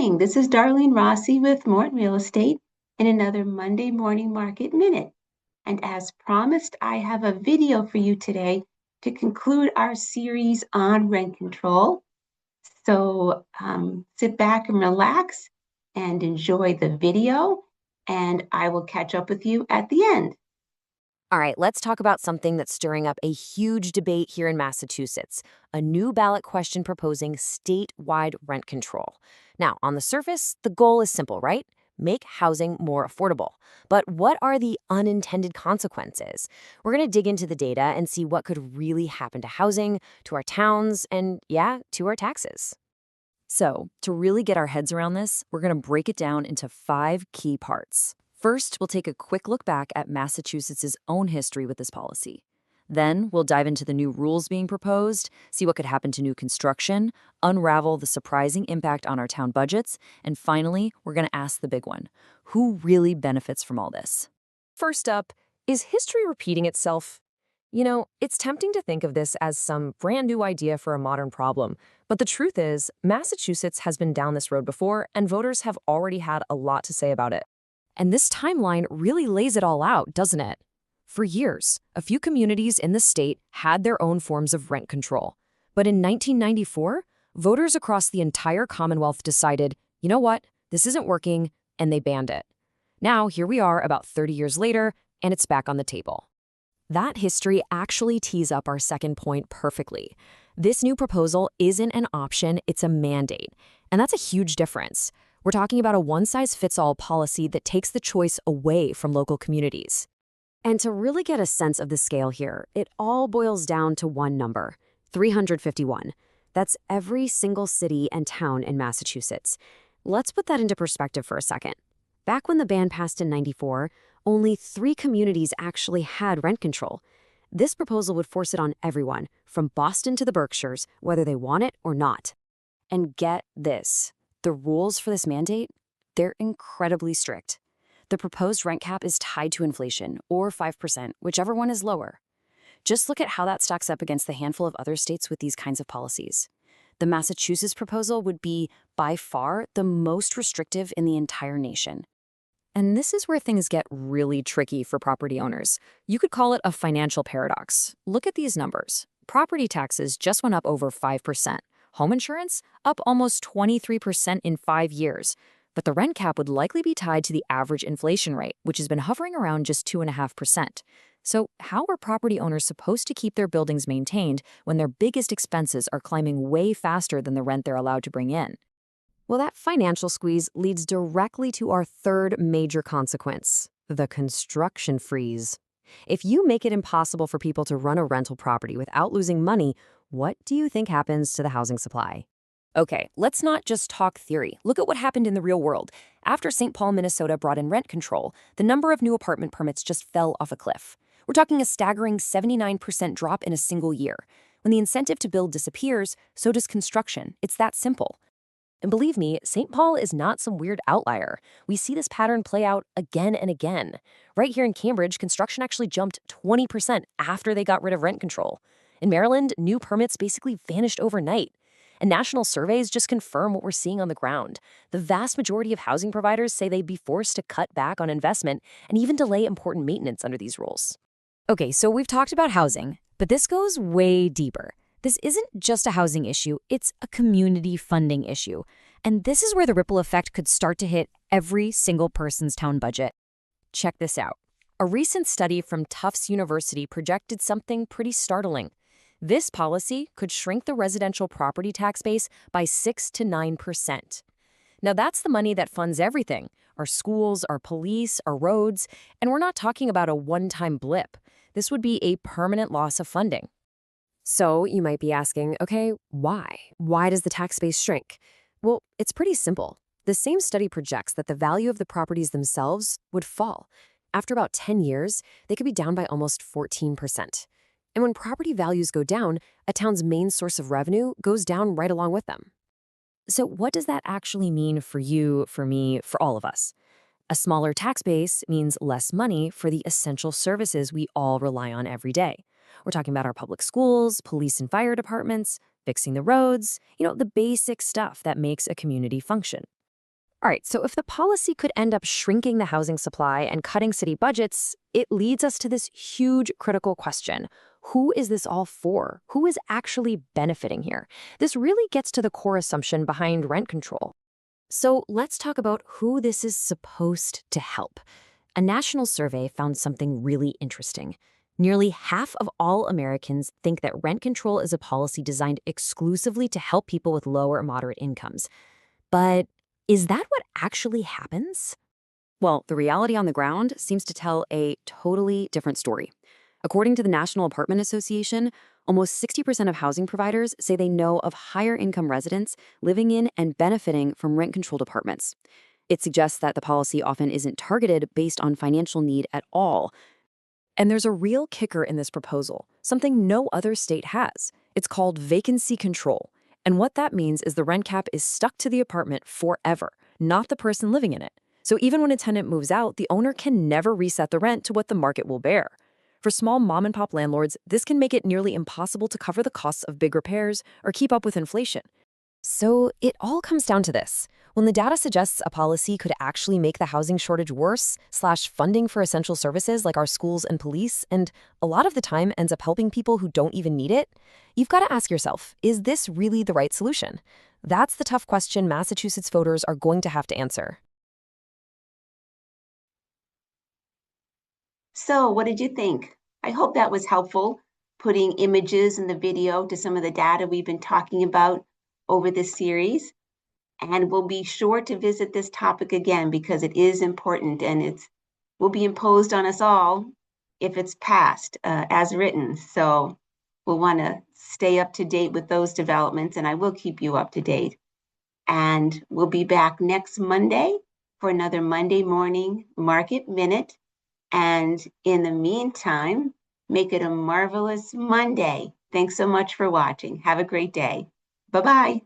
morning. This is Darlene Rossi with Morton Real Estate in another Monday Morning Market Minute. And as promised, I have a video for you today to conclude our series on rent control. So sit back and relax and enjoy the video, and I will catch up with you at the end. All right, let's talk about something that's stirring up a huge debate here in Massachusetts, a new ballot question proposing statewide rent control. Now, on the surface, the goal is simple, right? Make housing more affordable. But what are the unintended consequences? We're going to dig into the data and see what could really happen to housing, to our towns, and yeah, to our taxes. So, to really get our heads around this, we're going to break it down into 5 key parts. First, we'll take a quick look back at Massachusetts' own history with this policy. Then, we'll dive into the new rules being proposed, see what could happen to new construction, unravel the surprising impact on our town budgets, and finally, we're going to ask the big one: who really benefits from all this? First up, is history repeating itself? It's tempting to think of this as some brand new idea for a modern problem. But the truth is, Massachusetts has been down this road before, and voters have already had a lot to say about it. And this timeline really lays it all out, doesn't it? For years, a few communities in the state had their own forms of rent control. But in 1994, voters across the entire Commonwealth decided, you know what, this isn't working, and they banned it. Now, here we are about 30 years later, and it's back on the table. That history actually tees up our second point perfectly. This new proposal isn't an option, it's a mandate. And that's a huge difference. We're talking about a one-size-fits-all policy that takes the choice away from local communities. And to really get a sense of the scale here, it all boils down to one number: 351. That's every single city and town in Massachusetts. Let's put that into perspective for a second. Back when the ban passed in '94, only 3 communities actually had rent control. This proposal would force it on everyone, from Boston to the Berkshires, whether they want it or not. And get this, the rules for this mandate, they're incredibly strict. The proposed rent cap is tied to inflation, or 5%, whichever one is lower. Just look at how that stacks up against the handful of other states with these kinds of policies. The Massachusetts proposal would be, by far, the most restrictive in the entire nation. And this is where things get really tricky for property owners. You could call it a financial paradox. Look at these numbers. Property taxes just went up over 5%. Home insurance up almost 23% in 5 years. But the rent cap would likely be tied to the average inflation rate, which has been hovering around just 2.5%. So how are property owners supposed to keep their buildings maintained when their biggest expenses are climbing way faster than the rent they're allowed to bring in? Well, that financial squeeze leads directly to our third major consequence: the construction freeze. If you make it impossible for people to run a rental property without losing money, what do you think happens to the housing supply? Okay, let's not just talk theory. Look at what happened in the real world. After St. Paul, Minnesota brought in rent control, the number of new apartment permits just fell off a cliff. We're talking a staggering 79% drop in a single year. When the incentive to build disappears, so does construction. It's that simple. And believe me, St. Paul is not some weird outlier. We see this pattern play out again and again. Right here in Cambridge, construction actually jumped 20% after they got rid of rent control. In Maryland, new permits basically vanished overnight. And national surveys just confirm what we're seeing on the ground. The vast majority of housing providers say they'd be forced to cut back on investment and even delay important maintenance under these rules. Okay, so we've talked about housing, but this goes way deeper. This isn't just a housing issue, it's a community funding issue. And this is where the ripple effect could start to hit every single person's town budget. Check this out. A recent study from Tufts University projected something pretty startling. This policy could shrink the residential property tax base by 6 to 9%. Now that's the money that funds everything: our schools, our police, our roads, and we're not talking about a one-time blip. This would be a permanent loss of funding. So you might be asking, okay, why? Why does the tax base shrink? Well, it's pretty simple. The same study projects that the value of the properties themselves would fall. After about 10 years, they could be down by almost 14%. And when property values go down, a town's main source of revenue goes down right along with them. So what does that actually mean for you, for me, for all of us? A smaller tax base means less money for the essential services we all rely on every day. We're talking about our public schools, police and fire departments, fixing the roads, the basic stuff that makes a community function. All right, so if the policy could end up shrinking the housing supply and cutting city budgets, it leads us to this huge critical question. Who is this all for? Who is actually benefiting here? This really gets to the core assumption behind rent control. So let's talk about who this is supposed to help. A national survey found something really interesting. Nearly half of all Americans think that rent control is a policy designed exclusively to help people with low or moderate incomes. But is that what actually happens? Well, the reality on the ground seems to tell a totally different story. According to the National Apartment Association, almost 60% of housing providers say they know of higher income residents living in and benefiting from rent-controlled apartments. It suggests that the policy often isn't targeted based on financial need at all. And there's a real kicker in this proposal, something no other state has. It's called vacancy control. And what that means is the rent cap is stuck to the apartment forever, not the person living in it. So even when a tenant moves out, the owner can never reset the rent to what the market will bear. For small mom-and-pop landlords, this can make it nearly impossible to cover the costs of big repairs or keep up with inflation. So it all comes down to this. When the data suggests a policy could actually make the housing shortage worse, slash funding for essential services like our schools and police, and a lot of the time ends up helping people who don't even need it, you've got to ask yourself, is this really the right solution? That's the tough question Massachusetts voters are going to have to answer. So, what did you think? I hope that was helpful, putting images in the video to some of the data we've been talking about over this series. And we'll be sure to visit this topic again because it is important and it's will be imposed on us all if it's passed as written. So we'll want to stay up to date with those developments, and I will keep you up to date. And we'll be back next Monday for another Monday morning market minute. And in the meantime, make it a marvelous Monday. Thanks so much for watching. Have a great day. Bye-bye.